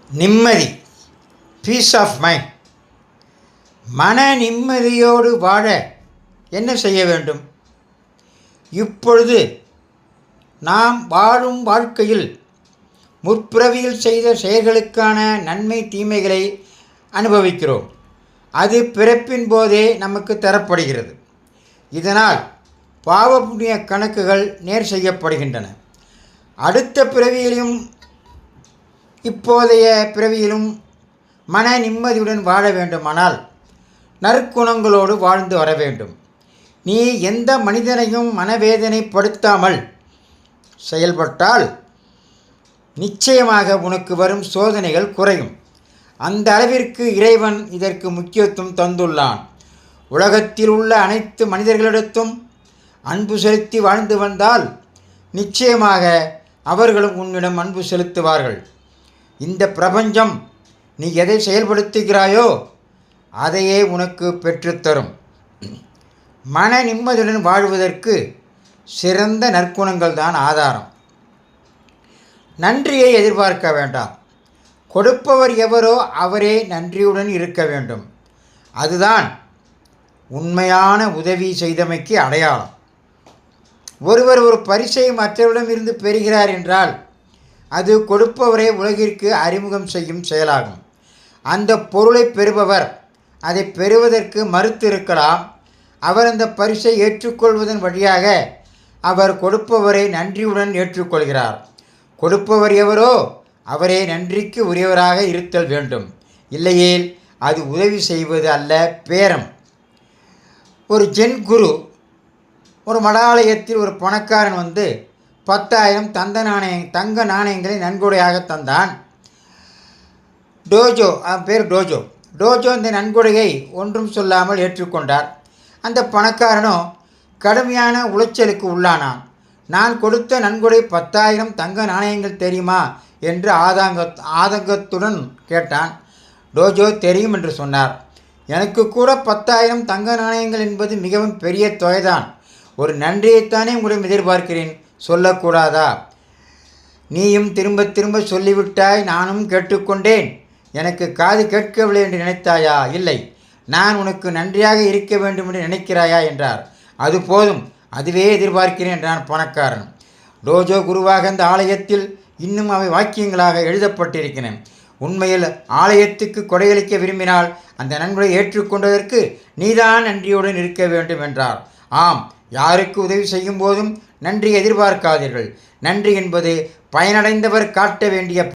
நிம்மதி, piece of mind. மன நிம்மதியோடு வாழ என்ன செய்ய வேண்டும்? இப்பொழுது நாம் வாழும் வாழ்க்கையில் முற்பிறவியில் செய்த செயல்களுக்கான நன்மை தீமைகளை அனுபவிக்கிறோம். அது பிறப்பின் போதே நமக்கு தரப்படுகிறது. இதனால் பாவ புண்ணிய கணக்குகள் நேர் செய்யப்படுகின்றன. அடுத்த பிறவியிலும் இப்போதைய பிறவியிலும் மன நிம்மதியுடன் வாழ வேண்டுமானால் நற்குணங்களோடு வாழ்ந்து வர வேண்டும். நீ எந்த மனிதனையும் மனவேதனைப்படுத்தாமல் செயல்பட்டால் நிச்சயமாக உனக்கு வரும் சோதனைகள் குறையும். அந்த அளவிற்கு இறைவன் இதற்கு முக்கியத்துவம் தந்துள்ளான். உலகத்தில் உள்ள அனைத்து மனிதர்களிடத்தும் அன்பு செலுத்தி வாழ்ந்து வந்தால் நிச்சயமாக அவர்களும் உன்னிடம் அன்பு செலுத்துவார்கள். இந்த பிரபஞ்சம் நீ எதை செயல்படுத்துகிறாயோ அதையே உனக்கு பெற்றுத்தரும். மன நிம்மதியுடன் வாழ்வதற்கு சிறந்த நற்குணங்கள் தான் ஆதாரம். நன்றியை எதிர்பார்க்க வேண்டாம். கொடுப்பவர் எவரோ அவரே நன்றியுடன் இருக்க வேண்டும். அதுதான் உண்மையான உதவி செய்தமைக்கு அடையாளம். ஒருவர் ஒரு பரிசை மற்றவரிடம் இருந்து பெறுகிறார் என்றால் அது கொடுப்பவரை உலகிற்கு அறிமுகம் செய்யும் செயலாகும். அந்த பொருளை பெறுபவர் அதை பெறுவதற்கு மறுத்திருக்கலாம். அவர் அந்த பரிசை ஏற்றுக்கொள்வதன் வழியாக அவர் கொடுப்பவரை நன்றியுடன் ஏற்றுக்கொள்கிறார். கொடுப்பவர் எவரோ அவரே நன்றிக்கு உரியவராக இருத்தல் வேண்டும். இல்லையேல் அது உதவி செய்வது அல்ல, பேரம். ஒரு ஜென் குரு ஒரு மடாலயத்தில் ஒரு பணக்காரன் வந்து 10,000 தங்க நாணயங்களை நன்கொடையாக தந்தான். டோஜோ இந்த நன்கொடையை ஒன்றும் சொல்லாமல் ஏற்றுக்கொண்டார். அந்த பணக்காரனோ கடுமையான உளைச்சலுக்கு உள்ளானான். நான் கொடுத்த நன்கொடை 10,000 தங்க நாணயங்கள் தெரியுமா என்று ஆதங்கத்துடன் கேட்டான். டோஜோ தெரியும் என்று சொன்னார். எனக்கு கூட 10,000 தங்க நாணயங்கள் என்பது மிகவும் பெரிய தொகைதான். ஒரு நன்றியைத்தானே உங்களிடம் எதிர்பார்க்கிறேன், சொல்லக்கூடாதா? நீயும் திரும்ப திரும்ப சொல்லிவிட்டாய், நானும் கேட்டுக்கொண்டேன். எனக்கு காது கேட்கவில்லை என்று நினைத்தாயா? இல்லை, நான் உனக்கு நன்றியாக இருக்க வேண்டும் என்று நினைக்கிறாயா என்றார். அது போதும், அதுவே எதிர்பார்க்கிறேன் என்றான் பணக்காரன். டோஜோ குருவாக அந்த ஆலயத்தில் இன்னும் அவை வாக்கியங்களாக எழுதப்பட்டிருக்கிறன. உண்மையில் ஆலயத்துக்கு கொடையளிக்க விரும்பினால் அந்த நன்கொடை ஏற்றுக்கொண்டதற்கு நீதான் நன்றியுடன் இருக்க வேண்டும் என்றார். ஆம், யாருக்கு உதவி செய்யும் போதும் நன்றி எதிர்பார்க்காதீர்கள். நன்றி என்பது பயனடைந்தவர் காட்ட வேண்டிய